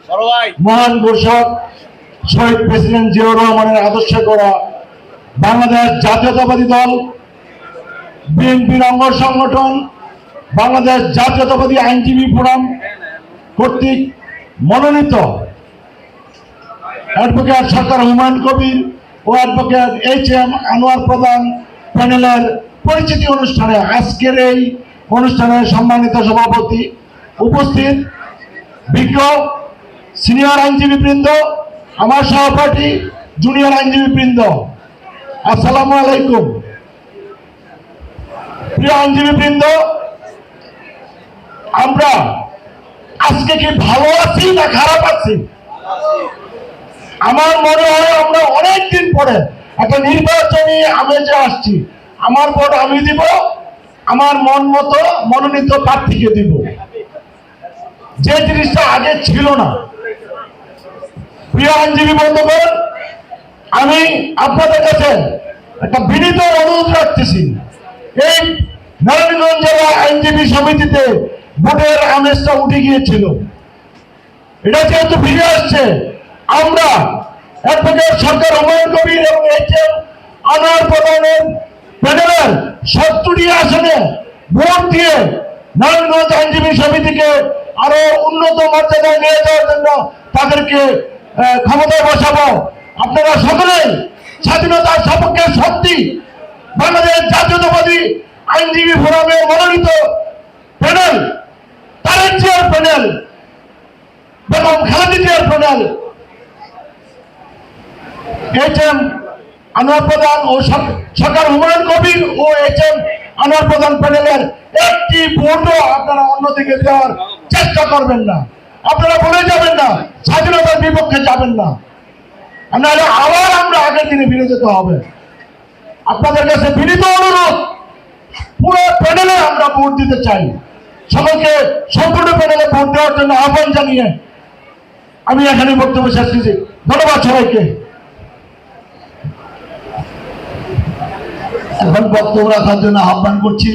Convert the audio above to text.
মহান ঘোষক শহীদ প্রেসিডেন্ট জিয়াউর রহমানের আদর্শে গড়া বাংলাদেশ জাতীয়তাবাদী দল, বিএনপির অঙ্গ সংগঠন বাংলাদেশ জাতীয়তাবাদী আইনজীবী ফোরাম কর্তৃক মনোনীত অ্যাডভোকেট সরকার হুমায়ুন কবির ও অ্যাডভোকেট এইচ.এম. আনোয়ার প্রধান প্যানেলের পরিচিতি অনুষ্ঠানে আজকের এই অনুষ্ঠানের সম্মানিত সভাপতি, উপস্থিত বিজ্ঞ সিনিয়র আইনজীবীবৃন্দ, আমার সহপাঠী জুনিয়র আইনজীবীবৃন্দ, আসসালামু আলাইকুম। প্রিয় আইনজীবীবৃন্দ, আমরা আজকে কি ভালো আছি না খারাপ আছি? আমার মনে হয় আমরা অনেকদিন পরে একটা নির্বাচনী আমেজে আসছি। আমার ভোট আমি দিব, আমার মন মতো মনোনীত প্রার্থীকে দিব, যে জিনিসটা আগে ছিল না। প্রিয় আইনজীবী বন্ধুগণ, আমি আপনাদের কাছে একটা বিনীত অনুরোধ রাখতেছি। এই নারায়ণগঞ্জ জেলা আইনজীবী সমিতিতে ভোটের আমেজটা উঠে গিয়েছিল, এটা যেহেতু ফিরে আসছে, আমরা অ্যাডভোকেট সরকার হুমায়ুন কবির এবং এইচ.এম. আনোয়ার প্রধানের প্যানেলের 70টি আসনে ভোট দিয়ে নারায়ণগঞ্জ আইনজীবী সমিতিকে আরো উন্নত মর্যাদায় নিয়ে যাওয়ার জন্য তাদেরকে ক্ষমতায় বসাবো। আপনারা সকলেই স্বাধীনতার সপক্ষে শক্তি, বাংলাদেশ জাতীয়তাবাদী আইনজীবী ফোরামের মনোনীত প্যানেল, তারেক জিয়ার প্যানেল, বেগম খালেদা জিয়ার প্যানেল, এইচ.এম. আনোয়ার প্রধান ও সরকার হুমায়ুন কবির ও এইচ.এম. আনোয়ার প্রধান প্যানেলের একটি ভোটও আপনারা অন্যদিকে দেওয়ার চেষ্টা করবেন না। আপনারা বলে যাবেন না, স্বাধীনতার বিপক্ষে যাবেন না, নাহলে আবার আমরা আগের দিনে ফিরে যেতে হবে। আপনাদের কাছে বিনীত অনুরোধ, পুরো প্যানেলে আমরা ভোট দিতে চাই। সকলকে সম্পূর্ণ প্যানেলে ভোট দেওয়ার জন্য আহ্বান জানিয়ে আমি এখানে বক্তব্য শেষ করছি। ধন্যবাদ সবাইকে। এখন বক্তব্য রাখার জন্য আহ্বান করছি